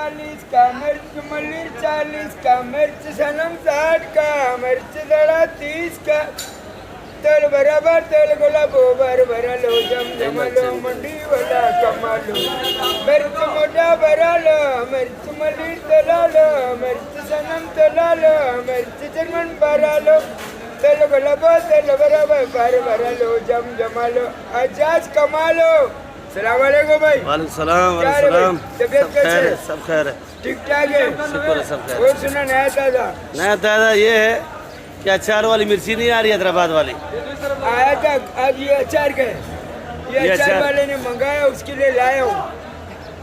40 का, मिर्च मल्ली 40 का, मिर्च सनम 60 का, मिर्च दड़ा 30 का, तेल बराबर तेल गुलाब भर भरा लो, जम जमा लो, मंडी वाला कमा लो, मिर्च मोटा भरा लो, मिर्च मल्ली तला लो, मिर्च सनम तला लो, मिर्च जर्मन भरा लो, तेल गुलाब तेल बराबर भर भरा लो, जम जमा लो, अजाज कमा लो। सलाम वालेकुम भाई। वालेकुम सलाम, वालेकुम सलाम। तबीयत कैसे है? सब खैर है, ठीक ठाक है, शुक्र है, सब खैर। वो सुना नया ताजा नया ताज़ा ये है कि अचार वाली मिर्ची नहीं आ रही हैदराबाद वाली। आया था आज, ये अचार का है, ये अचार वाले ने मंगाया, उसके लिए लाया हूँ।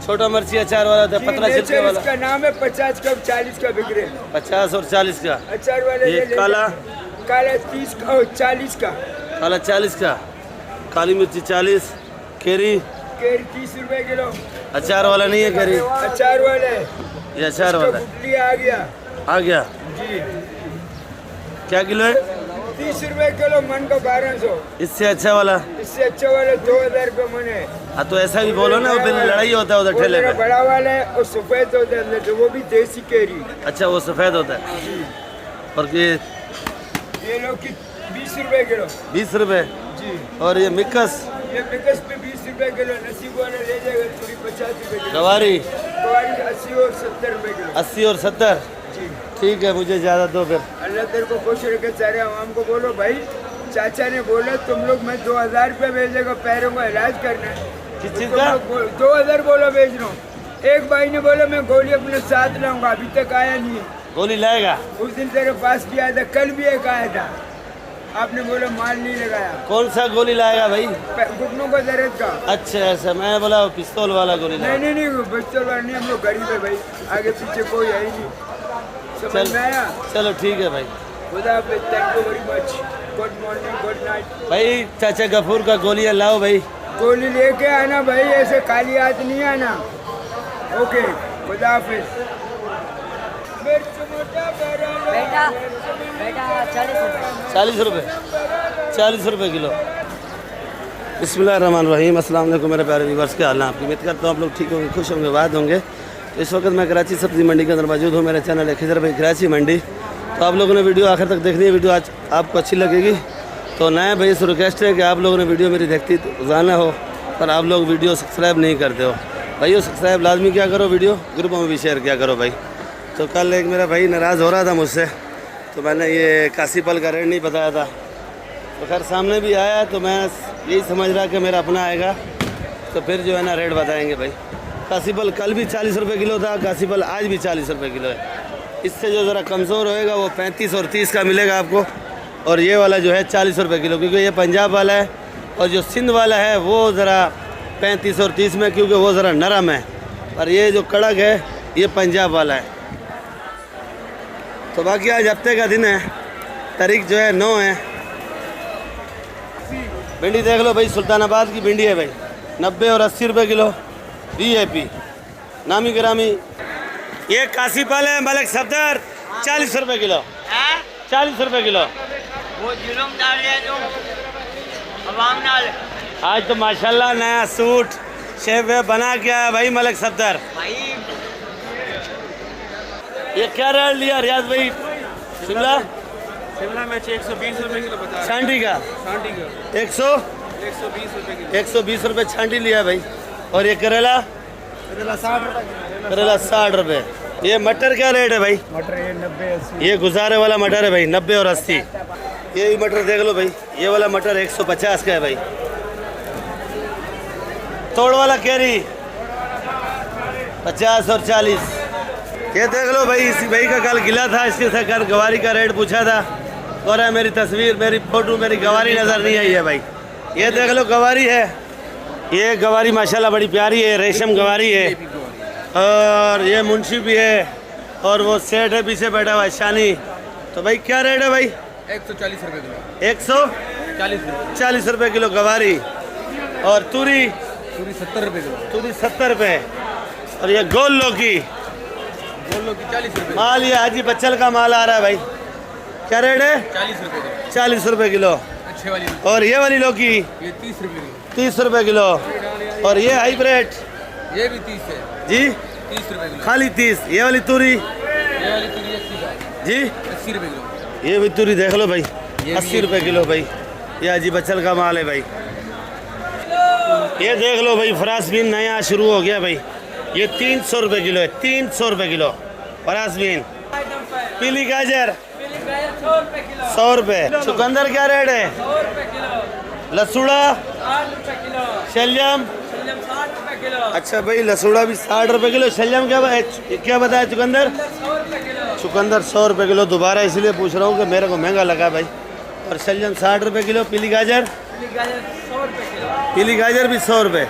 छोटा मिर्ची अचार वाला था, पतला छिलके वाला। इसका नाम है 50 का 40 का बिक रहे, 50 और 40 का। अचार वाले ये काला 30 का और 40 का, काला 40 का, काली मिर्ची 40, केरी केरी 30 रुपए किलो। अचार वाला नहीं है केरी, अचार वाले ये अचार वाला है। गुटली आ गया आ गया। जी, क्या किलो है? 30 रुपए किलो, मन का 1200। इससे अच्छा वाला? इससे अच्छा वाले 2000 रुपए मन है। हाँ तो ऐसा भी बोलो ना, फिर लड़ाई होता है उधर वो ठेले मेरा पे। बड़ा वाला है और सफेद होता है अंदर से, वो भी देसी केरी। अच्छा वो सफ़ेद होता है। और ये लोग की 20 रुपए किलो 20 रुपए। जी। और ये मिक्स ये मिक्स पे 20 रुपए किलो, नसीब वाला ले जाएगा थोड़ी 50 रुपए किलो, गवारी गवारी 80 और 70 रुपए किलो। 80 और 70। जी, ठीक है, मुझे ज़्यादा दो फिर। अल्लाह तेरे को खुश रखे। सारे आवाम को बोलो भाई, चाचा ने बोला तुम लोग मैं 2000 रुपये भेजेगा, पैरों का इलाज करना है। किस तो चीज़ तुम का? लोग 2000 बोलो भेज रहा हूँ। एक भाई ने बोला मैं गोली अपने साथ लाऊंगा, अभी तक आया नहीं है। गोली लाएगा? उस दिन तेरे पास भी आया था, कल भी एक आया था, आपने बोला माल नहीं लगाया। कौन सा गोली लाएगा भाई? घुटनों का दर्द का। अच्छा ऐसा, मैं बोला पिस्तौल वाला गोली नहीं लाएगा। नहीं नहीं, बच्चों वाला नहीं, हम लोग गरीब है भाई, आगे पीछे कोई है ही नहीं। समझ चल में आया? चलो ठीक है भाई। खुदा हाफिज़, thank you very much, good morning, good night. भाई चाचा गफूर का गोलियाँ लाओ भाई। गोली लेके आना भाई, ऐसे खाली हाथ नहीं आना। ओके, खुदा हाफिज़। मिर्च मोटा भरा लो, बेटा बेटा 40 रुपये 40 रुपये 40 रुपये किलो। बिस्मिल्लाहिर्रहमानिर्रहीम। अस्सलाम वालेकुम मेरे प्यारे व्यूअर्स, के हाल है आपकी? उम्मीद करता हूँ आप लोग ठीक होंगे, खुश होंगे, बात होंगे। तो इस वक्त मैं कराची सब्ज़ी मंडी के अंदर मौजूद हूँ। मेरा चैनल है खिजर भाई कराची मंडी। तो आप लोगों ने वीडियो आखिर तक देखनी है, वीडियो आज आपको अच्छी लगेगी। तो नया भाई से रिक्वेस्ट है कि आप लोगों ने वीडियो मेरी देखती रोज़ाना हो, पर आप लोग वीडियो सब्सक्राइब नहीं करते हो। भाई सब्सक्राइब लाजमी क्या करो, वीडियो ग्रुपों में भी शेयर किया करो भाई। तो कल एक मेरा भाई नाराज़ हो रहा था मुझसे, तो मैंने ये कासीपल का रेट नहीं बताया था। तो खैर सामने भी आया, तो मैं यही समझ रहा कि मेरा अपना आएगा तो फिर जो है ना रेट बताएंगे भाई। कासीपल कल भी 40 रुपये किलो था, कासीपल आज भी 40 रुपये किलो है। इससे जो ज़रा कमज़ोर होएगा वो 35 और 30 का मिलेगा आपको। और ये वाला जो है 40 रुपये किलो, क्योंकि ये पंजाब वाला है। और जो सिंध वाला है वो ज़रा 35 और 30 में, क्योंकि वो ज़रा नरम है। और ये जो कड़क है ये पंजाब वाला है। तो बाकी आज हफ्ते का दिन है, तारीख जो है 9 है। भिंडी देख लो भाई, सुल्तानाबाद की भिंडी है भाई, 90 और 80 रुपये किलो। VIP नामी गिरामी। ये कासीपल है मलिक सफदर, 40 रुपये किलो। 40 रुपये किलो। वो जुलूम डाल रहे जो अवाम नाल। आज तो माशाल्लाह नया सूट शेफ वे बना के आया भाई मलिक सफदर। भाई ये क्या रेट लिया रियाज भाई? शिमला शिमला मिर्च 120 रुपए किलो बता। छांटी का? छांटी का 120 रुपए किलो। 120 रुपये छांटी लिया भाई। और ये करेला? करेला 60 रुपए। करेला 60 रुपये। ये मटर क्या रेट है भाई? मटर ये 90 80। ये गुजारे वाला मटर है भाई, 90 और 80। ये भी मटर देख लो भाई, ये वाला मटर 150 का है भाई। तोड़ वाला कैरी 50 और 40। ये देख लो भाई, इसी भाई का कल गिला था, इसके से कल गवारी का रेट पूछा था और है मेरी तस्वीर, मेरी फोटो, मेरी गवारी नज़र नहीं आई है भाई। ये देख लो गवारी है, ये गवारी माशाल्लाह बड़ी प्यारी है, रेशम गवारी है। और ये मुंशी भी है और वो सेठ है पीछे बैठा हुआ है शानी। तो भाई क्या रेट है भाई? 140 रुपए किलो। 140 रुपये किलो गवारी। और तूरी? पूरी 70 रुपए किलो। तूरी 70 रुपये। और ये गोल लौकी? गोल लौकी 40 रुपए। माल ये हाजी बच्चल का माल आ रहा है भाई, क्या रेट है? 40 रुपए किलो। 40 रुपये किलो। अच्छे वाली और ये वाली लौकी? ये 30 रुपए किलो। 30 रुपये किलो। और ये हाइब्रिड? ये भी 30 है जी 30 रुपए किलो। खाली 30। ये वाली तूरी ये वाली तूरी 80 का, जी, 80 रुपए किलो। ये भी तूरी देख लो भाई, ये 80 रुपए किलो भाई। ये अजी बच्चल का माल है भाई। ये देख लो भाई, फ्रांसबीन नया शुरू हो गया भाई। ये 300 रुपए किलो है, 300 रुपए किलो फ्रांसबीन। पीली गाजर 100 रुपए। चुकंदर क्या रेट है? 100 रुपए किलो। लसूड़ा 60 रुपए किलो। शलजम, 60 रुपए किलो। अच्छा भाई लसूड़ा भी 60 रुपए किलो। शलजम क्या बताया? चुकंदर 100 रुपए किलो। चुकंदर 100 रुपए किलो। दोबारा इसलिए पूछ रहा हूँ कि मेरे को महंगा लगा भाई। और शलजम 60 रुपए किलो। पीली गाजर 100 रुपए किलो। पीली गाजर भी 100 रुपए।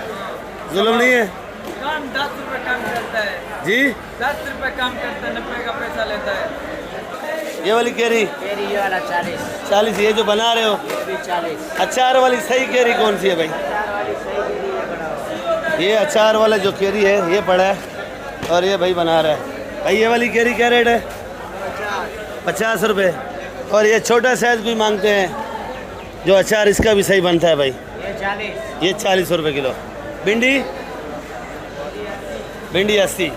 जुल्म नहीं है कम 10 रुपए कम करता है जी। 10 रुपए कम करता है, 90 का पैसा लेता है। ये वाली केरी केरी ये वाला 40, 40। ये जो बना रहे हो ये भी 40। अचार वाली सही केरी कौन सी है भाई? ये अचार वाला जो केरी है ये बड़ा है और ये भाई बना रहा है भाई। ये वाली केरी क्या रेट है? 50 रुपए। और ये छोटा साइज भी मांगते हैं जो अचार, इसका भी सही बनता है भाई। ये 40। ये 40 रुपए किलो। भिंडी भिंडी 80।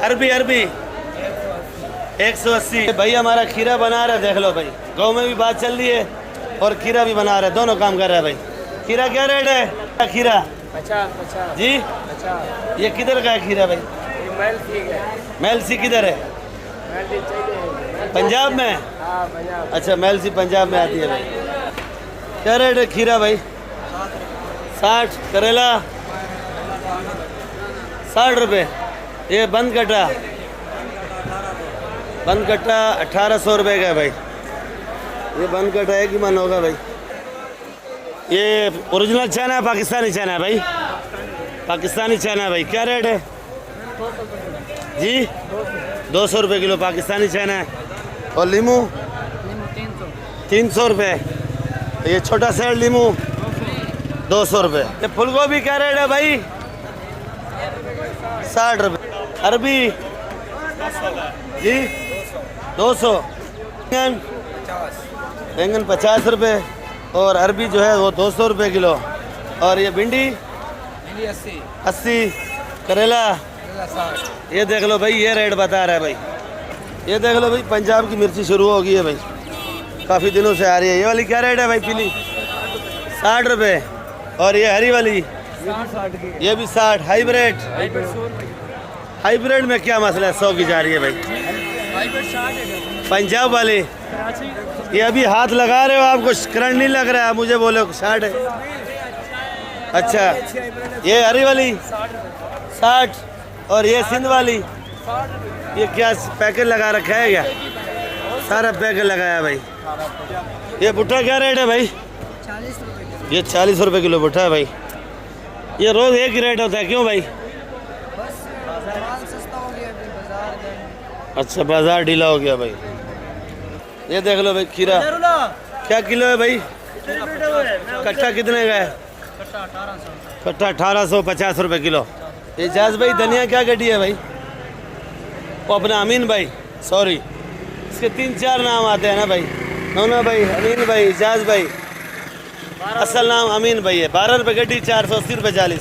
अरबी 180। भाई हमारा खीरा बना रहा है, देख लो भाई। गाँव में भी बात चल रही है और खीरा भी बना रहा है, दोनों काम कर रहा है भाई। खीरा क्या रेट है? खीरा 50 जी। 50। ये किधर का है खीरा भाई? ये मैल ठीक है। मेलसी किधर है? मैल ठीक चाहिए। पंजाब में? हाँ पंजाब। अच्छा मेलसी पंजाब में आती है भाई। क्या रेट है खीरा भाई? 60। करेला 60 रुपये। ये बंद कट्टा 1800 रुपये का है भाई। ये बंद कट्टा एक ही मन होगा भाई। ये ओरिजिनल चाइना है पाकिस्तानी चाइना है भाई? पाकिस्तानी चाइना है भाई। क्या रेट है जी? 200 रुपये किलो पाकिस्तानी चाइना है। और लीमू 300 रुपये। ये छोटा साइज लीमू 200 रुपये। ये फूल गोभी क्या रेट है भाई? 60 रुपये। अरबी जी 200। बैंगन 50 रुपये और अरबी जो है वो 200 रुपये किलो। और ये भिंडी 80। करेला 60। ये देख लो भाई, ये रेट बता रहा है भाई। ये देख लो भाई, पंजाब की मिर्ची शुरू हो गई है भाई, काफ़ी दिनों से आ रही है। ये वाली क्या रेट है भाई? पीली 60 रुपये। और ये हरी वाली 60 की। ये भी 60। हाइब्रिड 100 रुपए। हाइब्रिड में क्या मसला है? 100 की जा रही है भाई। हाइब्रिड 60 है। पंजाब वाली कराची ये अभी हाथ लगा रहे हो, आपको करंट नहीं लग रहा है, मुझे बोलो 60 है। अच्छा ये हरी वाली 60। और ये सिंध वाली ये क्या पैकेट लगा रखा है क्या? सारा पैकेट लगाया भाई। ये भुट्टा क्या रेट है भाई? 40 रुपए। ये 40 रुपये किलो भुट्टा है भाई। ये रोज़ एक ही रेट होता है, क्यों भाई? बस माल सस्ता हो गया अभी बाजार में। अच्छा बाजार ढीला हो गया भाई। ये देख लो भाई खीरा क्या किलो है भाई? कट्टा कितने का है? कट्टा 1850 रुपये किलो। एजाज भाई धनिया क्या गड्डी है भाई? वो अपना अमीन भाई, सॉरी इसके 3-4 नाम आते हैं ना भाई। नोना भाई, अमीन भाई, एजाज भाई। असल नाम अमीन भाई है। 12 रुपये गड्डी, 480 रुपये 40।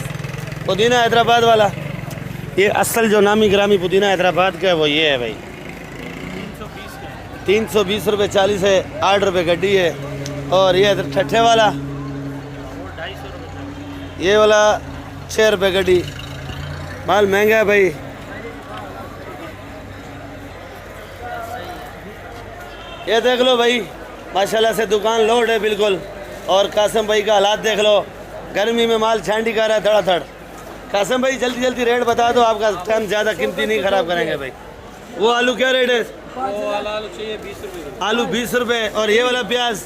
पुदीना हैदराबाद वाला ये असल जो नामी ग्रामी पुदीना हैदराबाद का है वो ये है भाई। 320 रुपये 40 है। 8 रुपये गड्डी है। और ये ठट्ठे वाला ये वाला 6 रुपये गड्डी। माल महंगा है भाई। ये देख लो भाई, माशाल्लाह से दुकान लोड है बिल्कुल। और कासम भाई का हालात देख लो, गर्मी में माल छांडी कर रहा है धड़ाधड़। कासम भाई जल्दी जल्दी रेट बता दो, आपका टाइम ज़्यादा कीमती नहीं ख़राब करेंगे भाई। वो आलू क्या रेट है? आलू चाहिए 20 रुपए। आलू 20 रुपये। और ये वाला प्याज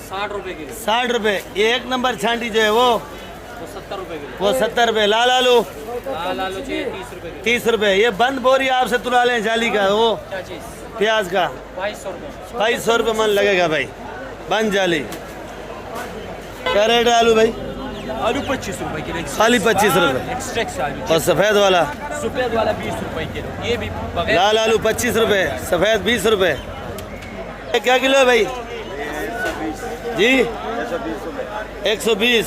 60 रुपए किलो। 60 रुपये। ये 1 नंबर छांटी जो है वो 70 रुपए किलो। वो 70 रुपये। लाल आलू लाल आलू चाहिए 30 रुपए किलो। 30 रुपये। ये बंद बोरी आपसे तुला लें जाली का, वो 25। प्याज का 2200 रुपए। 2200 रुपये मन लगेगा भाई, बंद जाली। क्या रेट है आलू भाई? आलू 25 रुपए किलो। खाली 25 रुपये। एक्स्ट्रा आलू। और सफ़ेद वाला सफेद वाला 20 रुपए किलो। ये भी लाल आलू 25 रुपये, सफ़ेद 20 रुपये। ये क्या किलो है भाई जी? 120।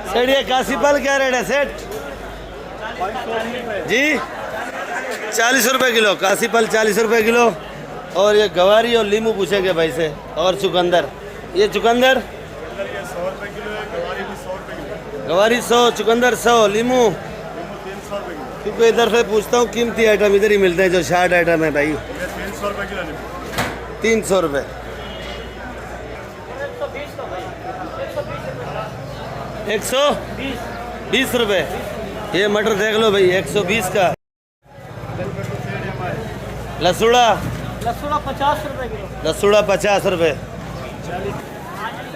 सेठ ये काशीफल क्या रेट है सेठ? जी 40 रुपए किलो, काशी फल 40 रुपए किलो। और ये गवारी और लीमू पूछेंगे भाई से, और चुकंदर। ये चुकंदर गवारी 100, चुकंदर 100, लीमू क्योंकि इधर से पूछता हूँ कीमती आइटम इधर ही मिलते हैं जो शार्ट आइटम है भाई। 300 रुपये। 120 रुपये। ये मटर देख लो भाई 120 का। लसूड़ा 50 रुपए किलो। लसूड़ा 50 रुपये।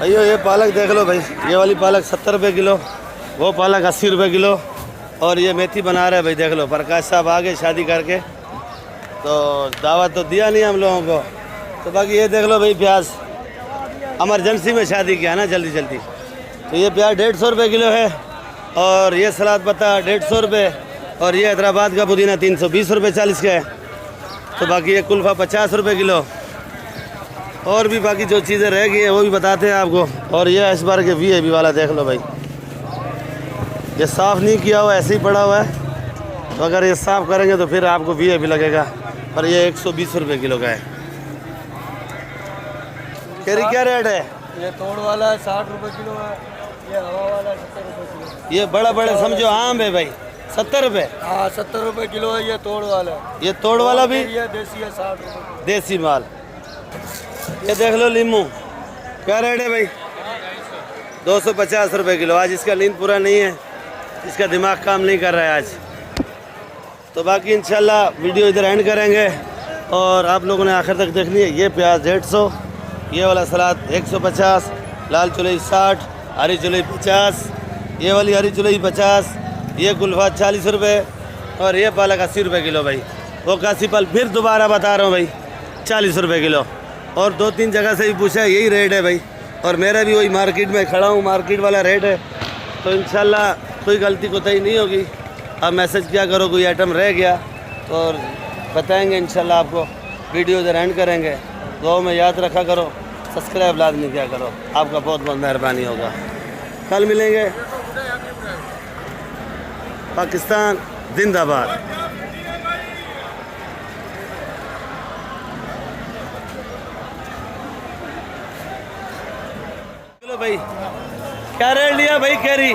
भैया ये पालक देख लो भाई, ये वाली पालक 70 रुपये किलो, वो पालक 80 रुपये किलो। और ये मेथी बना रहे हैं भाई, देख लो प्रकाश साहब आ गए शादी करके, तो दावत तो दिया नहीं हम लोगों को। तो बाकी ये देख लो भाई प्याज, इमरजेंसी में शादी किया ना जल्दी जल्दी। तो ये प्याज 150 रुपये किलो है। और ये सलाद पत्ता 150 रुपये। और ये हैदराबाद का पुदीना 320 रुपये 40 का है। तो बाकी ये कुल्फ़ा 50 रुपये किलो। और भी बाकी जो चीज़ें रह गई हैं वो भी बताते हैं आपको। और ये इस बार के वीआईपी वाला देख लो भाई, ये साफ़ नहीं किया हुआ, ऐसे ही पड़ा हुआ है। तो अगर ये साफ़ करेंगे तो फिर आपको वीआईपी लगेगा। और ये 120 रुपये किलो का है। केरी क्या रेट है? ये तोड़ वाला 60 रुपए किलो है, ये हवा वाला 70 रुपए किलो। ये बड़ा बड़ा समझो आम है भाई, 70 रुपये। हाँ 70 रुपए किलो है ये तोड़ वाला। ये तोड़ वाला भी ये देसी है 60 रुपए किलो। देसी माल। ये देख लो लीमू, क्या रेट है भाई? 250 रुपये किलो। आज इसका नींद पूरा नहीं है, इसका दिमाग काम नहीं कर रहा है आज। तो बाकी इंशाल्लाह वीडियो इधर एंड करेंगे और आप लोगों ने आखिर तक देखनी है। ये प्याज 150, ये वाला सलाद 150, लाल चुलई 60, हरी चुलई 50, ये वाली हरी चुलई 50, ये कुल्फ़ा 40 रुपये। और ये पालक 80 रुपये किलो भाई। वो काशी फल फिर दोबारा बता रहा हूँ भाई 40 रुपये किलो। और 2-3 जगह से भी पूछा यही रेट है भाई। और मेरा भी वही मार्केट में खड़ा हूँ, मार्केट वाला रेट है। तो इंशाल्लाह कोई गलती कोताही नहीं होगी। आप मैसेज किया करो, कोई आइटम रह गया तो बताएंगे इंशाल्लाह आपको। वीडियो इधर एंड करेंगे। दुआ में याद रखा करो, सब्सक्राइब लाजमी किया करो, आपका बहुत बहुत मेहरबानी होगा। कल मिलेंगे। पाकिस्तान जिंदाबाद। चलो भाई, क्या रेट लिया भाई केरी?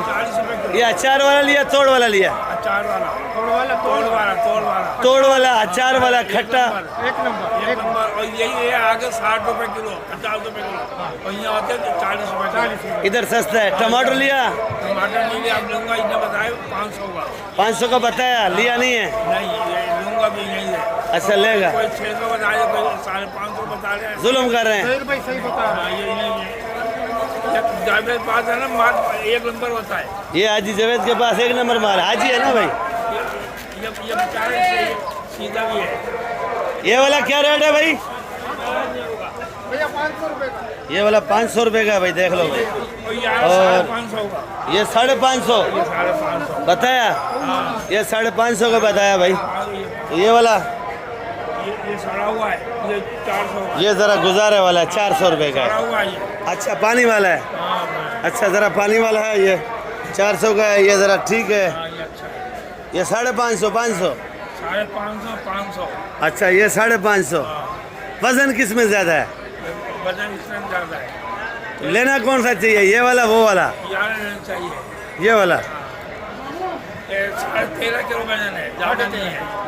ये अचार वाला लिया, तोड़ वाला लिया? अचार वाला, तोड़ वाला, तोड़ वाला, तोड़ वाला, तोड़ वाला, अचार वाला, खट्टा। एक नंबर। और यही है आगे 60 रुपए किलो, 50 रुपए किलो। और यहाँ होते हैं 40 रुपए। इधर सस्ता है। टमाटर लिया? टमाटर नहीं लिया, अब लूँगा। इतना बताया 500 का। 500 का बताया, लिया नहीं है? नहीं, ये लूँगा भी नहीं है। अच्छा लेगा। कोई 600 बता रहे, कोई 550 बता रहे हैं। जुल्म कर रहे हैं। सही बता रहा है, ये नहीं है। जावेद पास है ना, माल 1 नंबर होता है। ये हाजी जावेद के पास 1 नंबर माल। हाजी है ना भाई? ये बेचारे सीधा भी है। ये वाला क्या रेट है भाई? भैया 500 रुपए का। ये वाला 500 रुपये का भाई, देख लो भाई। और ये और 550 का। ये 550 550 बताया। ये 550 का बताया भाई। ये वाला ये सड़ा हुआ है, ये 400 का। ये ज़रा गुजारे वाला है, 400 रुपये का सड़ा है। हुआ है ये। अच्छा पानी वाला है? अच्छा ज़रा पानी वाला है, ये 400 का है। ये ज़रा ठीक है। हाँ, ये अच्छा है। ये 550 500। 550 500। अच्छा ये 550। वज़न किस में ज़्यादा है? वजन इसमें ज़्यादा है। लेना कौन सा चाहिए, ये वाला वो वाला? यार लेना चाहिए। ये वाला? ये 13.5 किलो वजन है, ज़्यादा नहीं है।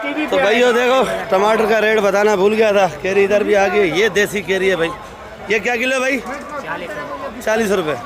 तो भाइयों देखो, टमाटर का रेट बताना भूल गया था। केरी इधर भी आ गई। ये देसी केरी है भाई। ये क्या किलो है भाई? 40 रुपये।